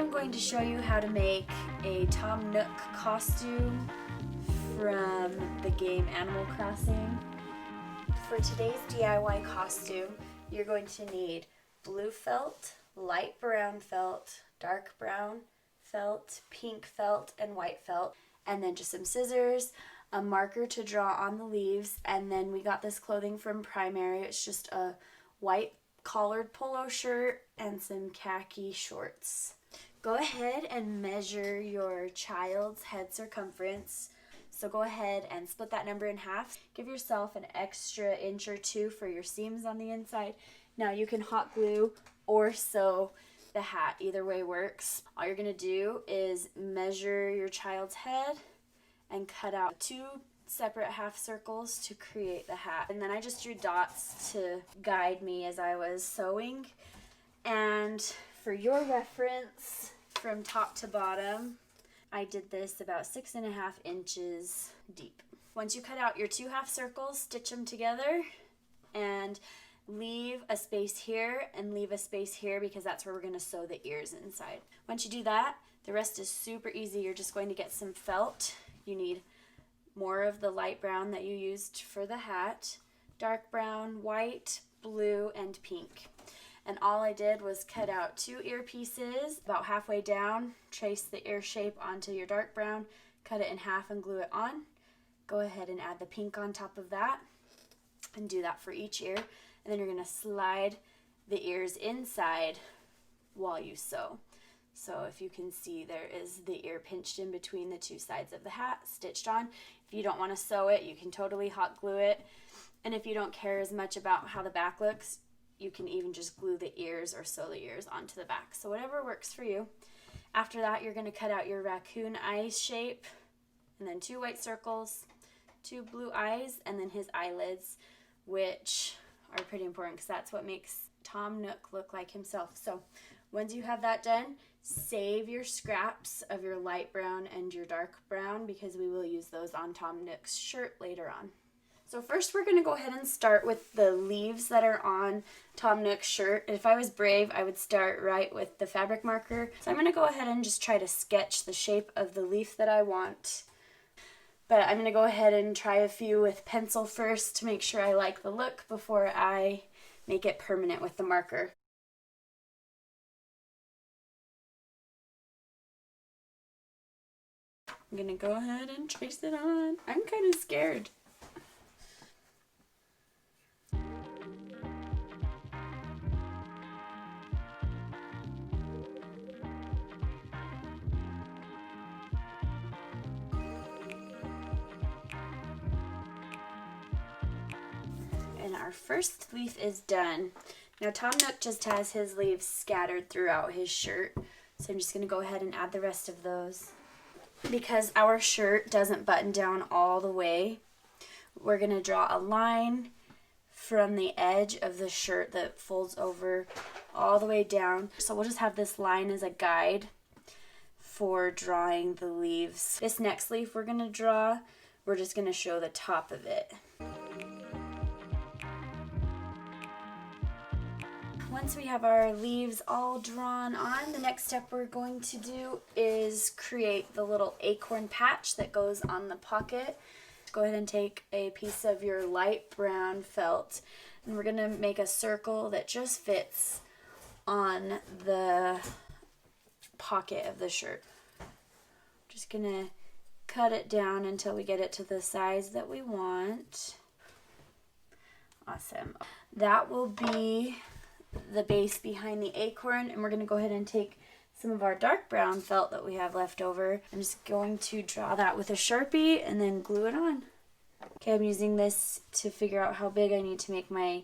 I'm going to show you how to make a Tom Nook costume from the game Animal Crossing. For today's DIY costume, you're going to need blue felt, light brown felt, dark brown felt, pink felt, and white felt, and then just some scissors, a marker to draw on the leaves, and then we got this clothing from Primary. It's just a white collared polo shirt and some khaki shorts. Go ahead and measure your child's head circumference. So go ahead and split that number in half. Give yourself an extra inch or two for your seams on the inside. Now you can hot glue or sew the hat. Either way works. All you're going to do is measure your child's head and cut out 2 separate half circles to create the hat. And then I just drew dots to guide me as I was sewing. And for your reference, from top to bottom, I did this about 6.5 inches deep. Once you cut out your 2 half circles, stitch them together and leave a space here and leave a space here because that's where we're going to sew the ears inside. Once you do that, the rest is super easy. You're just going to get some felt. You need more of the light brown that you used for the hat, dark brown, white, blue, and pink. And all I did was cut out 2 ear pieces about halfway down, trace the ear shape onto your dark brown, cut it in half and glue it on. Go ahead and add the pink on top of that and do that for each ear. And then you're going to slide the ears inside while you sew. So if you can see, there is the ear pinched in between the 2 sides of the hat, stitched on. If you don't want to sew it, you can totally hot glue it. And if you don't care as much about how the back looks, you can even just glue the ears or sew the ears onto the back. So whatever works for you. After that, you're going to cut out your raccoon eyes shape, and then 2 white circles, 2 blue eyes, and then his eyelids, which are pretty important because that's what makes Tom Nook look like himself. So once you have that done, save your scraps of your light brown and your dark brown because we will use those on Tom Nook's shirt later on. So first we're going to go ahead and start with the leaves that are on Tom Nook's shirt. If I was brave, I would start right with the fabric marker. So I'm going to go ahead and just try to sketch the shape of the leaf that I want. But I'm going to go ahead and try a few with pencil first to make sure I like the look before I make it permanent with the marker. I'm going to go ahead and trace it on. I'm kind of scared. And our first leaf is done. Now Tom Nook just has his leaves scattered throughout his shirt, so I'm just going to go ahead and add the rest of those. Because our shirt doesn't button down all the way, we're going to draw a line from the edge of the shirt that folds over all the way down. So we'll just have this line as a guide for drawing the leaves. This next leaf we're going to draw, we're just going to show the top of it. Once we have our leaves all drawn on, the next step we're going to do is create the little acorn patch that goes on the pocket. Go ahead and take a piece of your light brown felt, and we're going to make a circle that just fits on the pocket of the shirt. Just going to cut it down until we get it to the size that we want. Awesome. That will be the base behind the acorn, and we're going to go ahead and take some of our dark brown felt that we have left over. I'm just going to draw that with a Sharpie and then glue it on. Okay, I'm using this to figure out how big I need to make my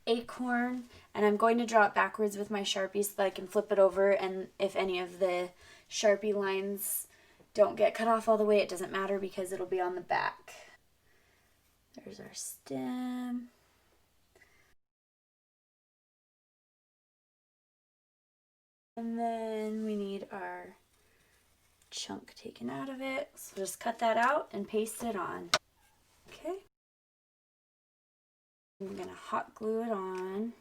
acorn, and I'm going to draw it backwards with my Sharpie so that I can flip it over, and if any of the Sharpie lines don't get cut off all the way, it doesn't matter because it'll be on the back. There's our stem. And then we need our chunk taken out of it. So just cut that out and paste it on. Okay. I'm going to hot glue it on.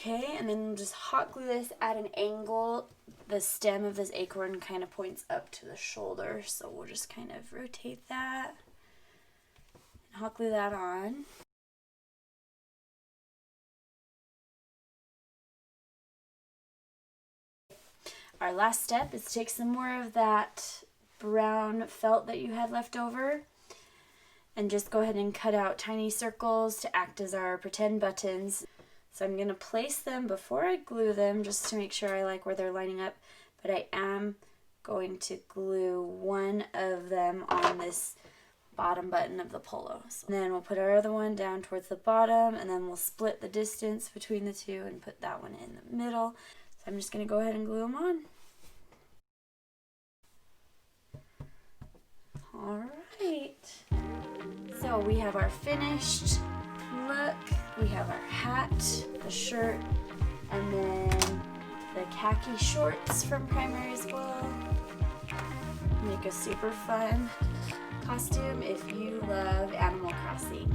Okay, and then we'll just hot glue this at an angle. The stem of this acorn kind of points up to the shoulder, so we'll just kind of rotate that and hot glue that on. Our last step is to take some more of that brown felt that you had left over and just go ahead and cut out tiny circles to act as our pretend buttons. So I'm going to place them before I glue them just to make sure I like where they're lining up, but I am going to glue one of them on this bottom button of the polos. And then we'll put our other one down towards the bottom, and then we'll split the distance between the two and put that one in the middle. So I'm just going to go ahead and glue them on. Alright, so we have our finished look, we have our hat, the shirt, and then the khaki shorts from primary school. Make a super fun costume if you love Animal Crossing.